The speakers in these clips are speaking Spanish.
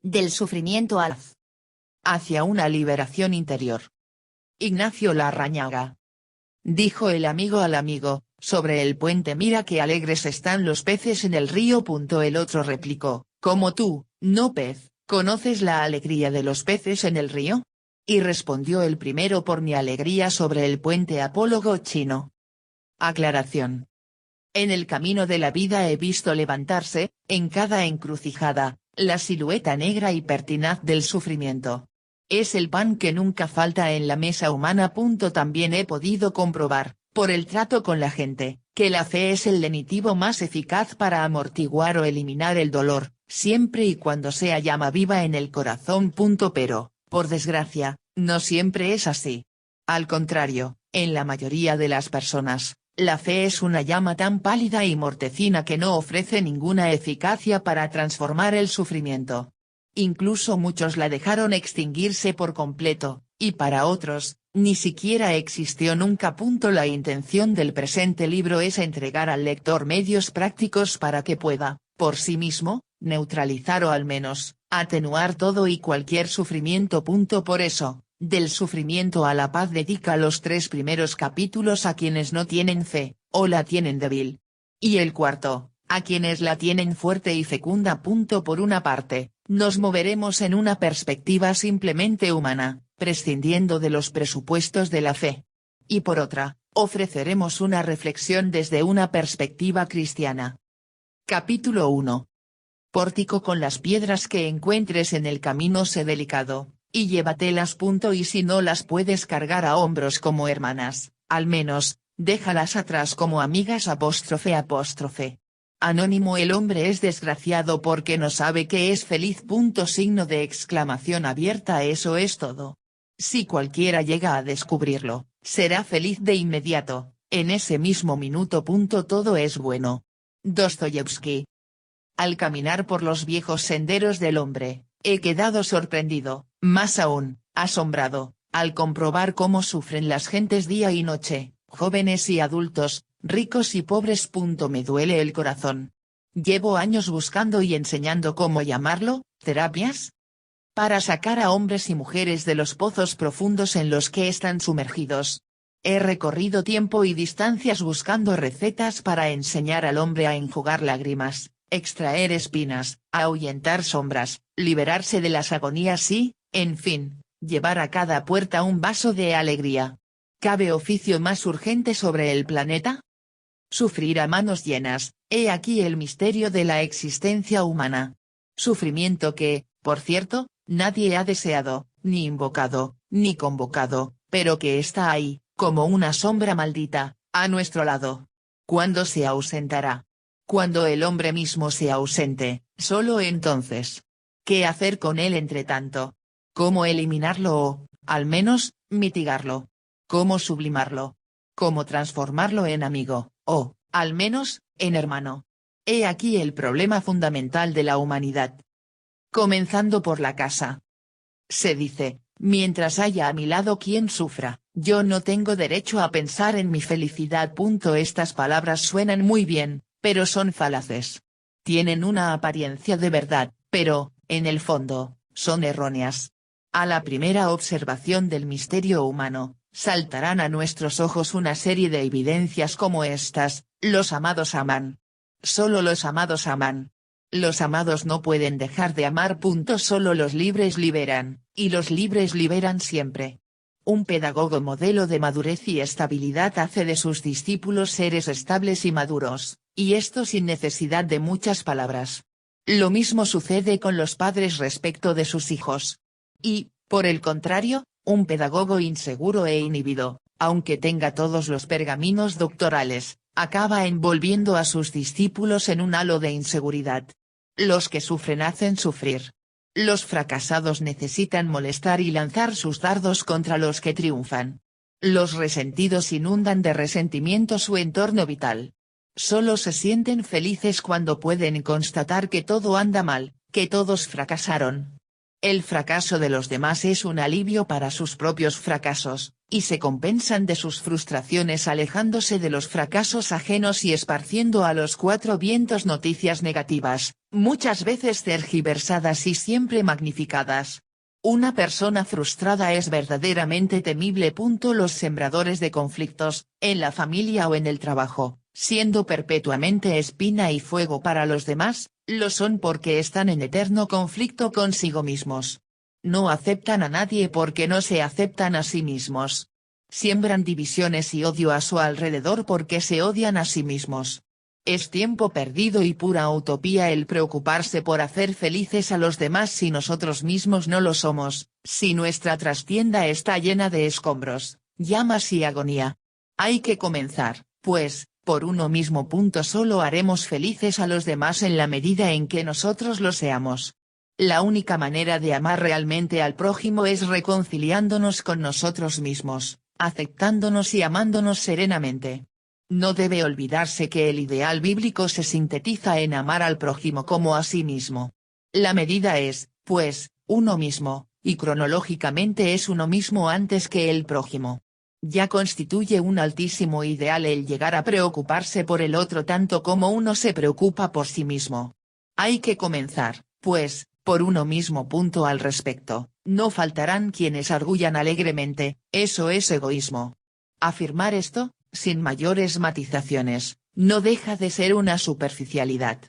Del sufrimiento hacia una liberación interior. Ignacio Larrañaga. Dijo el amigo al amigo, sobre el puente: mira qué alegres están los peces en el río. El otro replicó, como tú, no pez, ¿conoces la alegría de los peces en el río? Y respondió el primero: por mi alegría sobre el puente. Apólogo chino. Aclaración. En el camino de la vida he visto levantarse, en cada encrucijada, la silueta negra y pertinaz del sufrimiento. Es el pan que nunca falta en la mesa humana. También he podido comprobar, por el trato con la gente, que la fe es el lenitivo más eficaz para amortiguar o eliminar el dolor, siempre y cuando sea llama viva en el corazón. Pero, por desgracia, no siempre es así. Al contrario, en la mayoría de las personas, la fe es una llama tan pálida y mortecina que no ofrece ninguna eficacia para transformar el sufrimiento. Incluso muchos la dejaron extinguirse por completo, y para otros, ni siquiera existió nunca. La intención del presente libro es entregar al lector medios prácticos para que pueda, por sí mismo, neutralizar o al menos, atenuar todo y cualquier sufrimiento. Por eso, Del sufrimiento a la paz dedica los 3 primeros capítulos a quienes no tienen fe, o la tienen débil. Y el cuarto, a quienes la tienen fuerte y fecunda. Por una parte, nos moveremos en una perspectiva simplemente humana, prescindiendo de los presupuestos de la fe. Y por otra, ofreceremos una reflexión desde una perspectiva cristiana. Capítulo 1. Pórtico: con las piedras que encuentres en el camino sé delicado, y llévatelas. Y si no las puedes cargar a hombros como hermanas, al menos, déjalas atrás como amigas. Anónimo: el hombre es desgraciado porque no sabe que es feliz. Signo de exclamación abierta. Eso es todo. Si cualquiera llega a descubrirlo, será feliz de inmediato, en ese mismo minuto. Todo es bueno. Dostoyevsky. Al caminar por los viejos senderos del hombre, he quedado sorprendido, más aún, asombrado, al comprobar cómo sufren las gentes día y noche, jóvenes y adultos, ricos y pobres. Me duele el corazón. Llevo años buscando y enseñando cómo llamarlo, terapias, para sacar a hombres y mujeres de los pozos profundos en los que están sumergidos. He recorrido tiempo y distancias buscando recetas para enseñar al hombre a enjugar lágrimas, extraer espinas, ahuyentar sombras, liberarse de las agonías y, en fin, llevar a cada puerta un vaso de alegría. ¿Cabe oficio más urgente sobre el planeta? Sufrir a manos llenas, he aquí el misterio de la existencia humana. Sufrimiento que, por cierto, nadie ha deseado, ni invocado, ni convocado, pero que está ahí, como una sombra maldita, a nuestro lado. ¿Cuándo se ausentará? Cuando el hombre mismo se ausente, solo entonces. ¿Qué hacer con él entretanto? ¿Cómo eliminarlo o, al menos, mitigarlo? ¿Cómo sublimarlo? ¿Cómo transformarlo en amigo, o, al menos, en hermano? He aquí el problema fundamental de la humanidad. Comenzando por la casa. Se dice, mientras haya a mi lado quien sufra, yo no tengo derecho a pensar en mi felicidad. Estas palabras suenan muy bien, pero son falaces. Tienen una apariencia de verdad, pero, en el fondo, son erróneas. A la primera observación del misterio humano, saltarán a nuestros ojos una serie de evidencias como estas: los amados aman. Solo los amados aman. Los amados no pueden dejar de amar. Solo los libres liberan, y los libres liberan siempre. Un pedagogo modelo de madurez y estabilidad hace de sus discípulos seres estables y maduros, y esto sin necesidad de muchas palabras. Lo mismo sucede con los padres respecto de sus hijos. Y, por el contrario, un pedagogo inseguro e inhibido, aunque tenga todos los pergaminos doctorales, acaba envolviendo a sus discípulos en un halo de inseguridad. Los que sufren hacen sufrir. Los fracasados necesitan molestar y lanzar sus dardos contra los que triunfan. Los resentidos inundan de resentimiento su entorno vital. Solo se sienten felices cuando pueden constatar que todo anda mal, que todos fracasaron. El fracaso de los demás es un alivio para sus propios fracasos, y se compensan de sus frustraciones alejándose de los fracasos ajenos y esparciendo a los cuatro vientos noticias negativas, muchas veces tergiversadas y siempre magnificadas. Una persona frustrada es verdaderamente temible. Los sembradores de conflictos, en la familia o en el trabajo, siendo perpetuamente espina y fuego para los demás, lo son porque están en eterno conflicto consigo mismos. No aceptan a nadie porque no se aceptan a sí mismos. Siembran divisiones y odio a su alrededor porque se odian a sí mismos. Es tiempo perdido y pura utopía el preocuparse por hacer felices a los demás si nosotros mismos no lo somos, si nuestra trastienda está llena de escombros, llamas y agonía. Hay que comenzar, pues, por uno mismo. Solo haremos felices a los demás en la medida en que nosotros lo seamos. La única manera de amar realmente al prójimo es reconciliándonos con nosotros mismos, aceptándonos y amándonos serenamente. No debe olvidarse que el ideal bíblico se sintetiza en amar al prójimo como a sí mismo. La medida es, pues, uno mismo, y cronológicamente es uno mismo antes que el prójimo. Ya constituye un altísimo ideal el llegar a preocuparse por el otro tanto como uno se preocupa por sí mismo. Hay que comenzar, pues, por uno mismo. Al respecto, no faltarán quienes arguyan alegremente, eso es egoísmo. Afirmar esto, sin mayores matizaciones, no deja de ser una superficialidad.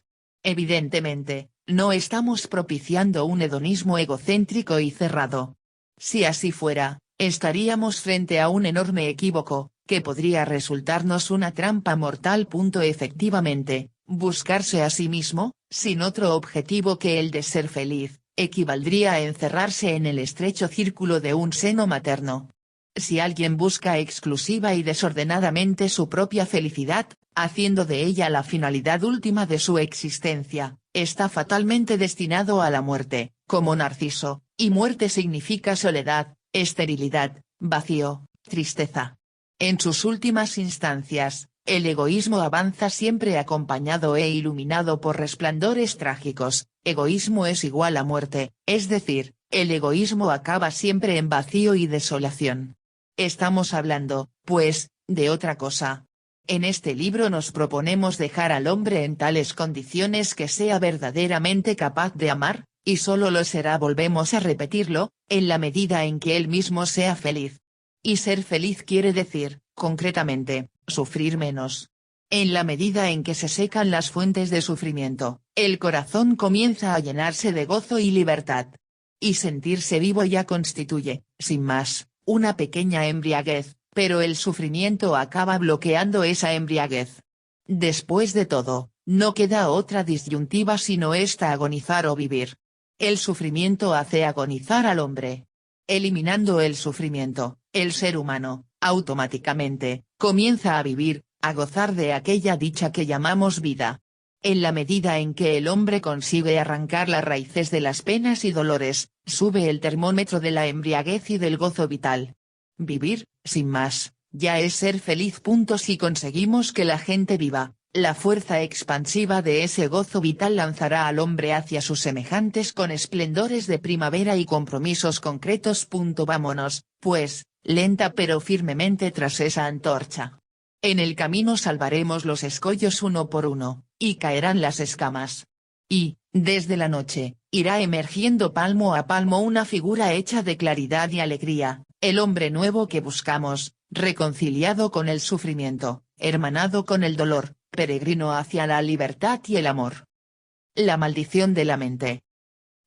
Evidentemente, no estamos propiciando un hedonismo egocéntrico y cerrado. Si así fuera, estaríamos frente a un enorme equívoco, que podría resultarnos una trampa mortal. Efectivamente, buscarse a sí mismo, sin otro objetivo que el de ser feliz, equivaldría a encerrarse en el estrecho círculo de un seno materno. Si alguien busca exclusiva y desordenadamente su propia felicidad, haciendo de ella la finalidad última de su existencia, está fatalmente destinado a la muerte, como Narciso, y muerte significa soledad, esterilidad, vacío, tristeza. En sus últimas instancias, el egoísmo avanza siempre acompañado e iluminado por resplandores trágicos. Egoísmo es igual a muerte, es decir, el egoísmo acaba siempre en vacío y desolación. Estamos hablando, pues, de otra cosa. En este libro nos proponemos dejar al hombre en tales condiciones que sea verdaderamente capaz de amar, y solo lo será, volvemos a repetirlo, en la medida en que él mismo sea feliz. Y ser feliz quiere decir, concretamente, sufrir menos. En la medida en que se secan las fuentes de sufrimiento, el corazón comienza a llenarse de gozo y libertad. Y sentirse vivo ya constituye, sin más, una pequeña embriaguez, pero el sufrimiento acaba bloqueando esa embriaguez. Después de todo, no queda otra disyuntiva sino esta: agonizar o vivir. El sufrimiento hace agonizar al hombre. Eliminando el sufrimiento, el ser humano, automáticamente, comienza a vivir, a gozar de aquella dicha que llamamos vida. En la medida en que el hombre consigue arrancar las raíces de las penas y dolores, sube el termómetro de la embriaguez y del gozo vital. Vivir, sin más, ya es ser feliz. Si conseguimos que la gente viva, la fuerza expansiva de ese gozo vital lanzará al hombre hacia sus semejantes con esplendores de primavera y compromisos concretos. Vámonos, pues, lenta pero firmemente tras esa antorcha. En el camino salvaremos los escollos uno por uno, y caerán las escamas. Y, desde la noche, irá emergiendo palmo a palmo una figura hecha de claridad y alegría, el hombre nuevo que buscamos, reconciliado con el sufrimiento, hermanado con el dolor, peregrino hacia la libertad y el amor. La maldición de la mente.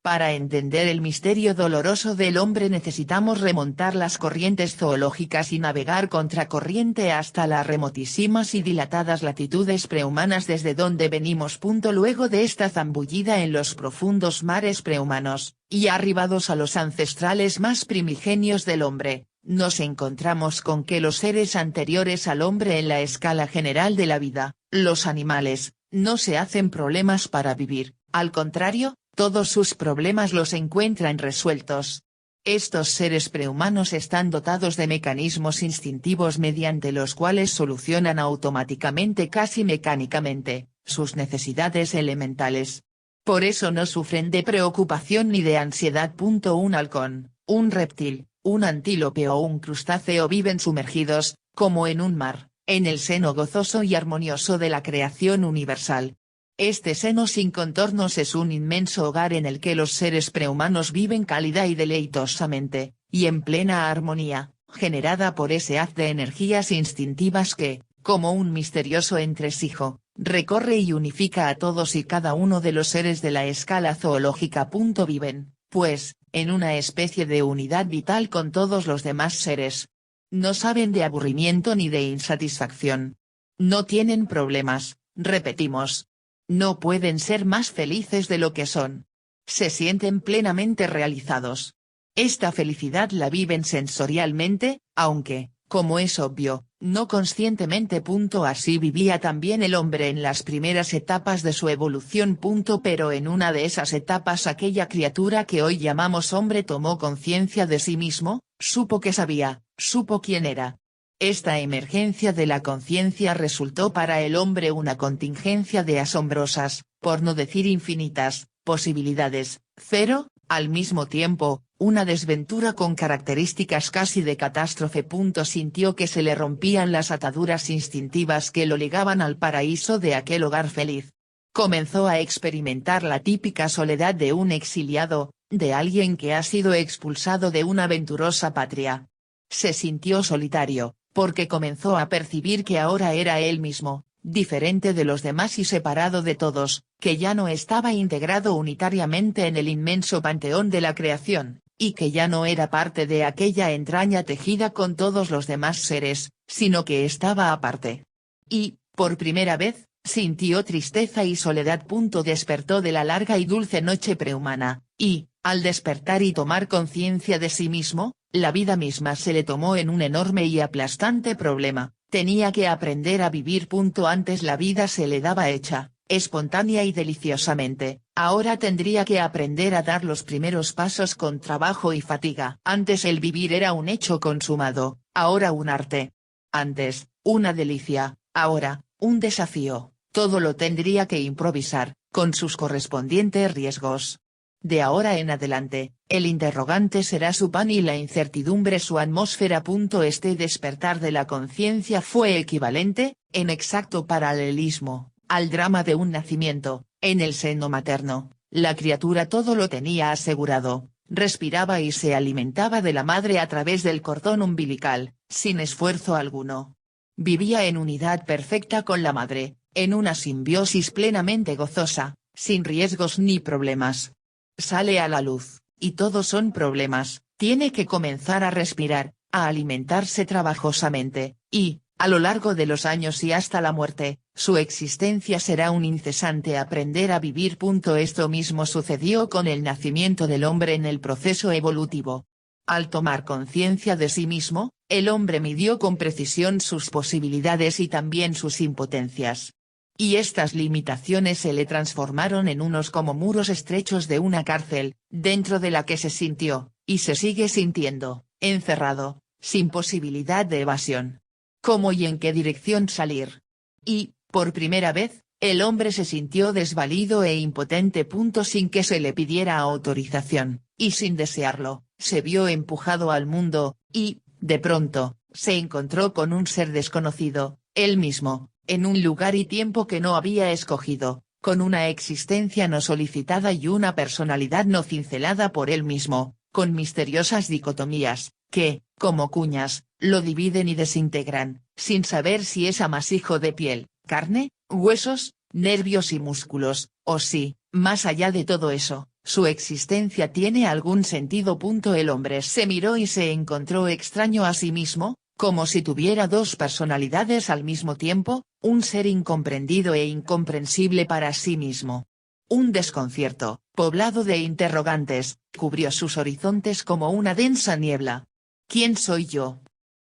Para entender el misterio doloroso del hombre necesitamos remontar las corrientes zoológicas y navegar contracorriente hasta las remotísimas y dilatadas latitudes prehumanas desde donde venimos. Luego de esta zambullida en los profundos mares prehumanos, y arribados a los ancestrales más primigenios del hombre, nos encontramos con que los seres anteriores al hombre en la escala general de la vida, los animales, no se hacen problemas para vivir, al contrario, todos sus problemas los encuentran resueltos. Estos seres prehumanos están dotados de mecanismos instintivos mediante los cuales solucionan automáticamente, casi mecánicamente, sus necesidades elementales. Por eso no sufren de preocupación ni de ansiedad. Un halcón, un reptil, un antílope o un crustáceo viven sumergidos, como en un mar, en el seno gozoso y armonioso de la creación universal. Este seno sin contornos es un inmenso hogar en el que los seres prehumanos viven cálida y deleitosamente, y en plena armonía, generada por ese haz de energías instintivas que, como un misterioso entresijo, recorre y unifica a todos y cada uno de los seres de la escala zoológica. Viven, pues, en una especie de unidad vital con todos los demás seres. No saben de aburrimiento ni de insatisfacción. No tienen problemas, repetimos. No pueden ser más felices de lo que son. Se sienten plenamente realizados. Esta felicidad la viven sensorialmente, aunque, como es obvio, no conscientemente. Así vivía también el hombre en las primeras etapas de su evolución. Pero en una de esas etapas aquella criatura que hoy llamamos hombre tomó conciencia de sí mismo, supo que sabía, supo quién era. Esta emergencia de la conciencia resultó para el hombre una contingencia de asombrosas, por no decir infinitas, posibilidades, cero, al mismo tiempo, una desventura con características casi de catástrofe. Sintió que se le rompían las ataduras instintivas que lo ligaban al paraíso de aquel hogar feliz. Comenzó a experimentar la típica soledad de un exiliado, de alguien que ha sido expulsado de una venturosa patria. Se sintió solitario, porque comenzó a percibir que ahora era él mismo, diferente de los demás y separado de todos, que ya no estaba integrado unitariamente en el inmenso panteón de la creación, y que ya no era parte de aquella entraña tejida con todos los demás seres, sino que estaba aparte. Y, por primera vez, sintió tristeza y soledad. Despertó de la larga y dulce noche prehumana, y, al despertar y tomar conciencia de sí mismo, la vida misma se le tomó en un enorme y aplastante problema. Tenía que aprender a vivir. Antes la vida se le daba hecha, espontánea y deliciosamente, ahora tendría que aprender a dar los primeros pasos con trabajo y fatiga. Antes el vivir era un hecho consumado, ahora un arte. Antes, una delicia, ahora, un desafío, todo lo tendría que improvisar, con sus correspondientes riesgos. De ahora en adelante, el interrogante será su pan y la incertidumbre su atmósfera. Este despertar de la conciencia fue equivalente, en exacto paralelismo, al drama de un nacimiento. En el seno materno, la criatura todo lo tenía asegurado, respiraba y se alimentaba de la madre a través del cordón umbilical, sin esfuerzo alguno. Vivía en unidad perfecta con la madre, en una simbiosis plenamente gozosa, sin riesgos ni problemas. Sale a la luz, y todos son problemas, tiene que comenzar a respirar, a alimentarse trabajosamente, y, a lo largo de los años y hasta la muerte, su existencia será un incesante aprender a vivir. Esto mismo sucedió con el nacimiento del hombre en el proceso evolutivo. Al tomar conciencia de sí mismo, el hombre midió con precisión sus posibilidades y también sus impotencias. Y estas limitaciones se le transformaron en unos como muros estrechos de una cárcel, dentro de la que se sintió, y se sigue sintiendo, encerrado, sin posibilidad de evasión. ¿Cómo y en qué dirección salir? Y, por primera vez, el hombre se sintió desvalido e impotente. Sin que se le pidiera autorización, y sin desearlo, se vio empujado al mundo, y, de pronto, se encontró con un ser desconocido, él mismo, en un lugar y tiempo que no había escogido, con una existencia no solicitada y una personalidad no cincelada por él mismo, con misteriosas dicotomías, que, como cuñas, lo dividen y desintegran, sin saber si es amasijo de piel, carne, huesos, nervios y músculos, o si, más allá de todo eso, su existencia tiene algún sentido. El hombre se miró y se encontró extraño a sí mismo, como si tuviera dos personalidades al mismo tiempo, un ser incomprendido e incomprensible para sí mismo. Un desconcierto, poblado de interrogantes, cubrió sus horizontes como una densa niebla. ¿Quién soy yo?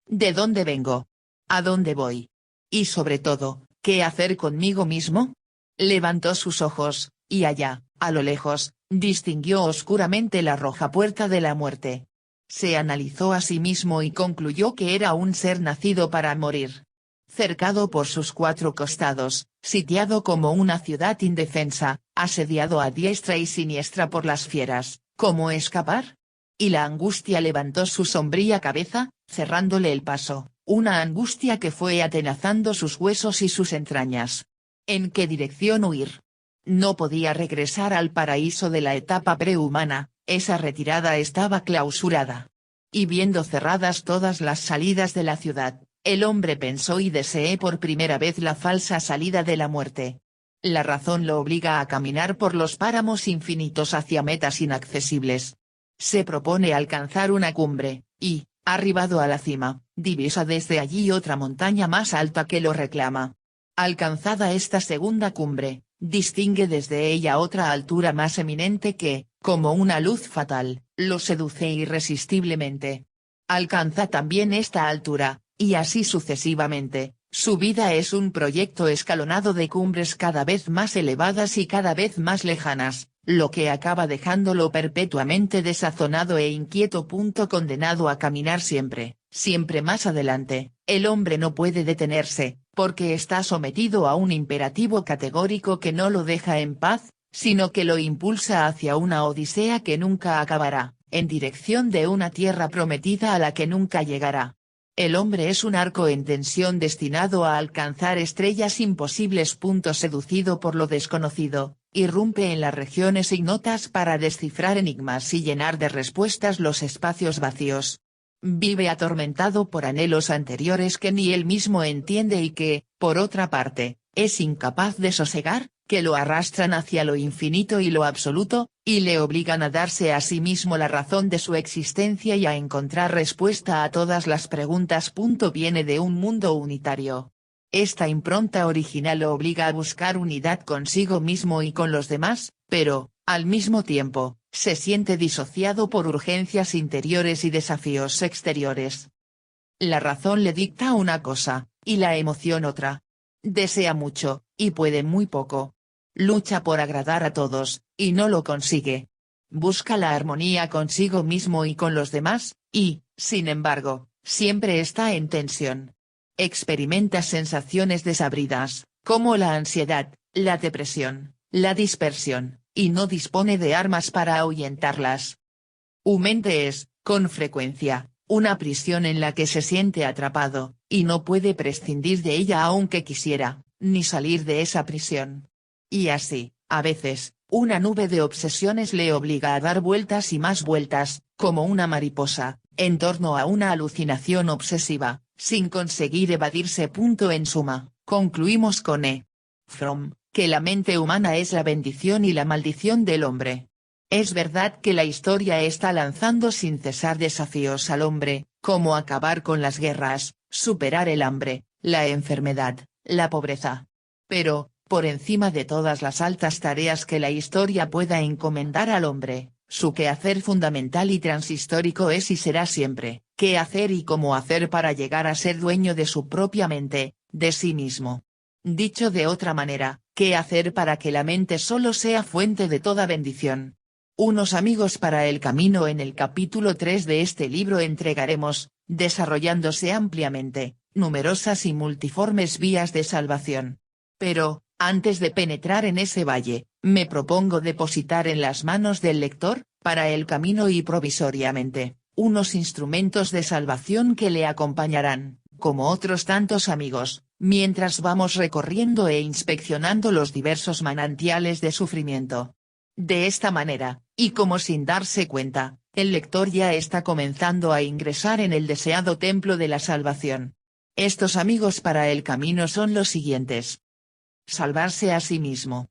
¿De dónde vengo? ¿A dónde voy? Y sobre todo, ¿qué hacer conmigo mismo? Levantó sus ojos, y allá, a lo lejos, distinguió oscuramente la roja puerta de la muerte. Se analizó a sí mismo y concluyó que era un ser nacido para morir. Cercado por sus cuatro costados, sitiado como una ciudad indefensa, asediado a diestra y siniestra por las fieras, ¿cómo escapar? Y la angustia levantó su sombría cabeza, cerrándole el paso, una angustia que fue atenazando sus huesos y sus entrañas. ¿En qué dirección huir? No podía regresar al paraíso de la etapa prehumana, esa retirada estaba clausurada. Y viendo cerradas todas las salidas de la ciudad, el hombre pensó y deseó por primera vez la falsa salida de la muerte. La razón lo obliga a caminar por los páramos infinitos hacia metas inaccesibles. Se propone alcanzar una cumbre, y, arribado a la cima, divisa desde allí otra montaña más alta que lo reclama. Alcanzada esta segunda cumbre, distingue desde ella otra altura más eminente que, como una luz fatal, lo seduce irresistiblemente. Alcanza también esta altura, y así sucesivamente. Su vida es un proyecto escalonado de cumbres cada vez más elevadas y cada vez más lejanas, lo que acaba dejándolo perpetuamente desazonado e inquieto. Condenado a caminar siempre, siempre más adelante, el hombre no puede detenerse, porque está sometido a un imperativo categórico que no lo deja en paz, sino que lo impulsa hacia una odisea que nunca acabará, en dirección de una tierra prometida a la que nunca llegará. El hombre es un arco en tensión destinado a alcanzar estrellas imposibles. Seducido por lo desconocido, irrumpe en las regiones ignotas para descifrar enigmas y llenar de respuestas los espacios vacíos. Vive atormentado por anhelos anteriores que ni él mismo entiende y que, por otra parte, es incapaz de sosegar, que lo arrastran hacia lo infinito y lo absoluto, y le obligan a darse a sí mismo la razón de su existencia y a encontrar respuesta a todas las preguntas. Viene de un mundo unitario. Esta impronta original lo obliga a buscar unidad consigo mismo y con los demás, pero, al mismo tiempo, se siente disociado por urgencias interiores y desafíos exteriores. La razón le dicta una cosa, y la emoción otra. Desea mucho, y puede muy poco. Lucha por agradar a todos, y no lo consigue. Busca la armonía consigo mismo y con los demás, y, sin embargo, siempre está en tensión. Experimenta sensaciones desabridas, como la ansiedad, la depresión, la dispersión, y no dispone de armas para ahuyentarlas. Su mente es, con frecuencia, una prisión en la que se siente atrapado, y no puede prescindir de ella aunque quisiera, ni salir de esa prisión. Y así, a veces, una nube de obsesiones le obliga a dar vueltas y más vueltas, como una mariposa, en torno a una alucinación obsesiva, sin conseguir evadirse. En suma, concluimos con E. Fromm, que la mente humana es la bendición y la maldición del hombre. Es verdad que la historia está lanzando sin cesar desafíos al hombre, como acabar con las guerras, superar el hambre, la enfermedad, la pobreza. Pero, por encima de todas las altas tareas que la historia pueda encomendar al hombre, su quehacer fundamental y transhistórico es y será siempre, qué hacer y cómo hacer para llegar a ser dueño de su propia mente, de sí mismo. Dicho de otra manera, qué hacer para que la mente solo sea fuente de toda bendición. Unos amigos para el camino. En el capítulo 3 de este libro entregaremos, desarrollándose ampliamente, numerosas y multiformes vías de salvación. Pero, antes de penetrar en ese valle, me propongo depositar en las manos del lector, para el camino y provisoriamente, unos instrumentos de salvación que le acompañarán, como otros tantos amigos, mientras vamos recorriendo e inspeccionando los diversos manantiales de sufrimiento. De esta manera, y como sin darse cuenta, el lector ya está comenzando a ingresar en el deseado templo de la salvación. Estos amigos para el camino son los siguientes. Salvarse a sí mismo.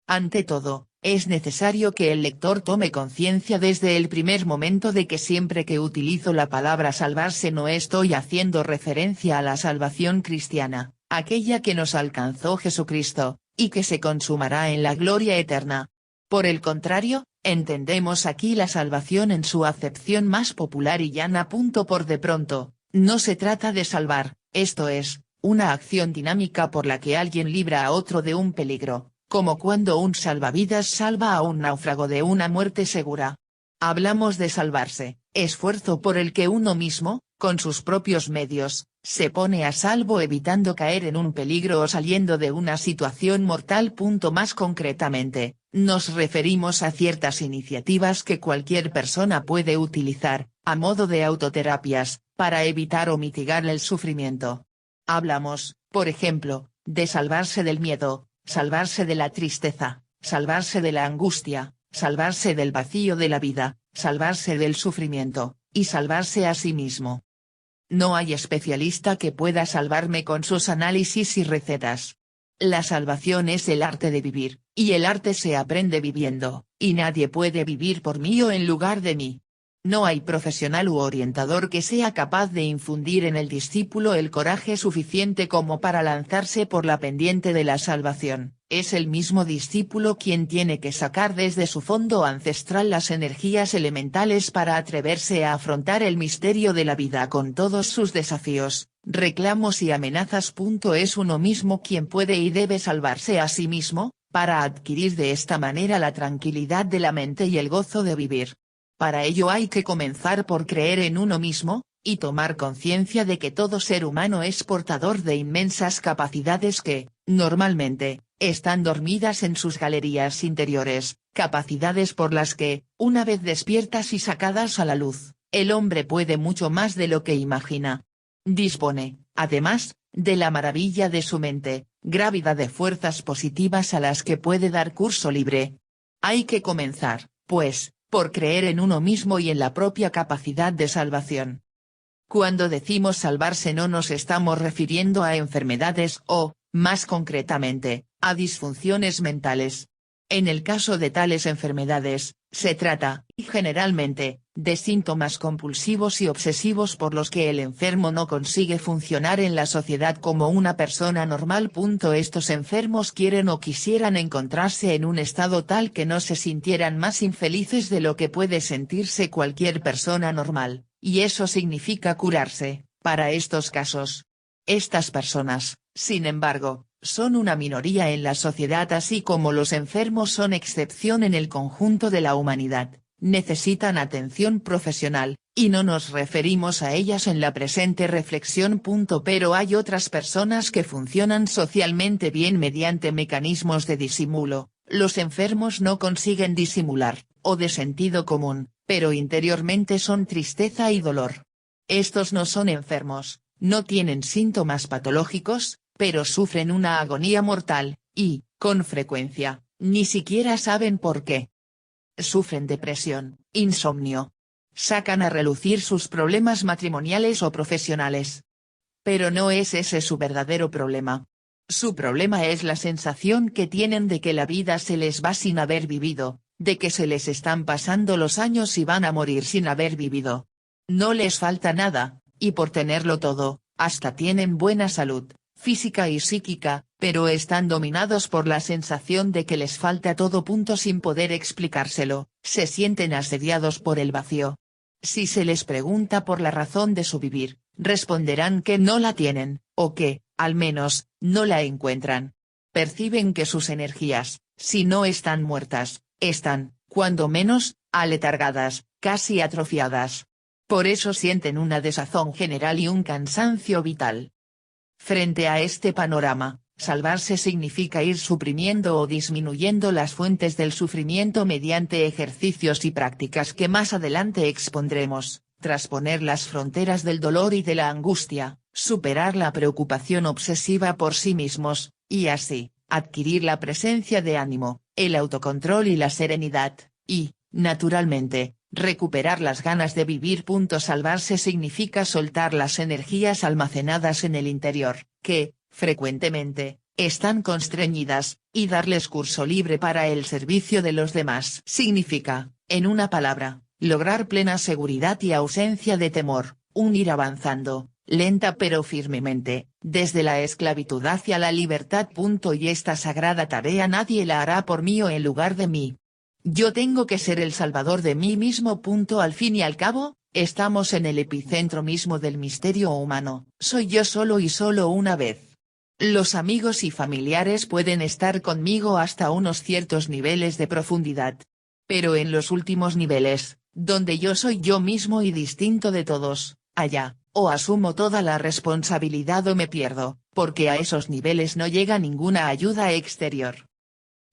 Ante todo, es necesario que el lector tome conciencia desde el primer momento de que siempre que utilizo la palabra salvarse no estoy haciendo referencia a la salvación cristiana, aquella que nos alcanzó Jesucristo, y que se consumará en la gloria eterna. Por el contrario, entendemos aquí la salvación en su acepción más popular y llana. Por de pronto, no se trata de salvar, esto es, una acción dinámica por la que alguien libra a otro de un peligro, como cuando un salvavidas salva a un náufrago de una muerte segura. Hablamos de salvarse, esfuerzo por el que uno mismo, con sus propios medios, se pone a salvo evitando caer en un peligro o saliendo de una situación mortal. Más concretamente, Nos referimos a ciertas iniciativas que cualquier persona puede utilizar, a modo de autoterapias, para evitar o mitigar el sufrimiento. Hablamos, por ejemplo, de salvarse del miedo, salvarse de la tristeza, salvarse de la angustia, salvarse del vacío de la vida, salvarse del sufrimiento, y salvarse a sí mismo. No hay especialista que pueda salvarme con sus análisis y recetas. La salvación es el arte de vivir, y el arte se aprende viviendo, y nadie puede vivir por mí o en lugar de mí. No hay profesional u orientador que sea capaz de infundir en el discípulo el coraje suficiente como para lanzarse por la pendiente de la salvación. Es el mismo discípulo quien tiene que sacar desde su fondo ancestral las energías elementales para atreverse a afrontar el misterio de la vida con todos sus desafíos, reclamos y amenazas. Es uno mismo quien puede y debe salvarse a sí mismo, para adquirir de esta manera la tranquilidad de la mente y el gozo de vivir. Para ello hay que comenzar por creer en uno mismo, y tomar conciencia de que todo ser humano es portador de inmensas capacidades que, normalmente, están dormidas en sus galerías interiores, capacidades por las que, una vez despiertas y sacadas a la luz, el hombre puede mucho más de lo que imagina. Dispone, además, de la maravilla de su mente, grávida de fuerzas positivas a las que puede dar curso libre. Hay que comenzar, pues, por creer en uno mismo y en la propia capacidad de salvación. Cuando decimos salvarse no nos estamos refiriendo a enfermedades o, más concretamente, a disfunciones mentales. En el caso de tales enfermedades, se trata, generalmente, de síntomas compulsivos y obsesivos por los que el enfermo no consigue funcionar en la sociedad como una persona normal. Estos enfermos quieren o quisieran encontrarse en un estado tal que no se sintieran más infelices de lo que puede sentirse cualquier persona normal, y eso significa curarse, para estos casos. Estas personas, sin embargo, son una minoría en la sociedad así como los enfermos son excepción en el conjunto de la humanidad, necesitan atención profesional, y no nos referimos a ellas en la presente reflexión. Pero hay otras personas que funcionan socialmente bien mediante mecanismos de disimulo. Los enfermos no consiguen disimular, o de sentido común, pero interiormente son tristeza y dolor. Estos no son enfermos, no tienen síntomas patológicos, pero sufren una agonía mortal, y, con frecuencia, ni siquiera saben por qué. Sufren depresión, insomnio. Sacan a relucir sus problemas matrimoniales o profesionales. Pero no es ese su verdadero problema. Su problema es la sensación que tienen de que la vida se les va sin haber vivido, de que se les están pasando los años y van a morir sin haber vivido. No les falta nada, y por tenerlo todo, hasta tienen buena salud, física y psíquica, pero están dominados por la sensación de que les falta todo. Sin poder explicárselo, se sienten asediados por el vacío. Si se les pregunta por la razón de su vivir, responderán que no la tienen, o que, al menos, no la encuentran. Perciben que sus energías, si no están muertas, están, cuando menos, aletargadas, casi atrofiadas. Por eso sienten una desazón general y un cansancio vital. Frente a este panorama, salvarse significa ir suprimiendo o disminuyendo las fuentes del sufrimiento mediante ejercicios y prácticas que más adelante expondremos, trasponer las fronteras del dolor y de la angustia, superar la preocupación obsesiva por sí mismos, y así, adquirir la presencia de ánimo, el autocontrol y la serenidad, y, naturalmente, recuperar las ganas de vivir. Salvarse significa soltar las energías almacenadas en el interior, que, frecuentemente, están constreñidas, y darles curso libre para el servicio de los demás. Significa, en una palabra, lograr plena seguridad y ausencia de temor, ir avanzando, lenta pero firmemente, desde la esclavitud hacia la libertad. Y esta sagrada tarea nadie la hará por mí o en lugar de mí. Yo tengo que ser el salvador de mí mismo. Al fin y al cabo, estamos en el epicentro mismo del misterio humano. Soy yo solo y solo una vez. Los amigos y familiares pueden estar conmigo hasta unos ciertos niveles de profundidad. Pero en los últimos niveles, donde yo soy yo mismo y distinto de todos, allá, o asumo toda la responsabilidad o me pierdo, porque a esos niveles no llega ninguna ayuda exterior.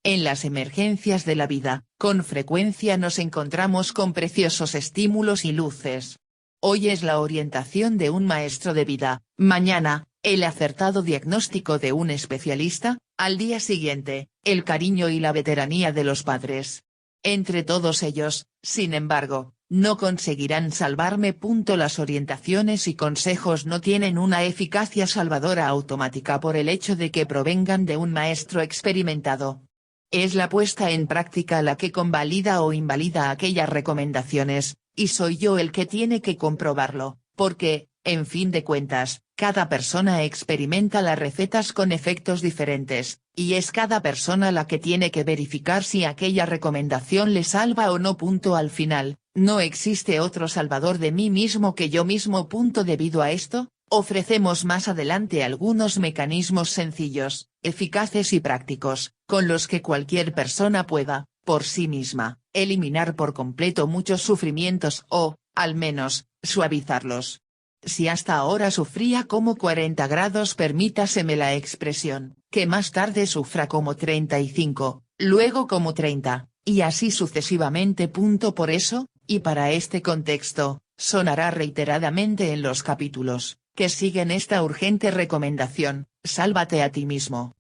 En las emergencias de la vida, con frecuencia nos encontramos con preciosos estímulos y luces. Hoy es la orientación de un maestro de vida, mañana, el acertado diagnóstico de un especialista, al día siguiente, el cariño y la veteranía de los padres. Entre todos ellos, sin embargo, no conseguirán salvarme. Las orientaciones y consejos no tienen una eficacia salvadora automática por el hecho de que provengan de un maestro experimentado. Es la puesta en práctica la que convalida o invalida aquellas recomendaciones, y soy yo el que tiene que comprobarlo, porque, en fin de cuentas, cada persona experimenta las recetas con efectos diferentes, y es cada persona la que tiene que verificar si aquella recomendación le salva o no. Al final, no existe otro salvador de mí mismo que yo mismo. Debido a esto, ofrecemos más adelante algunos mecanismos sencillos, eficaces y prácticos, con los que cualquier persona pueda, por sí misma, eliminar por completo muchos sufrimientos o, al menos, suavizarlos. Si hasta ahora sufría como 40 grados, permítaseme la expresión, que más tarde sufra como 35, luego como 30, y así sucesivamente. Por eso, y para este contexto, sonará reiteradamente en los capítulos que siguen esta urgente recomendación: sálvate a ti mismo.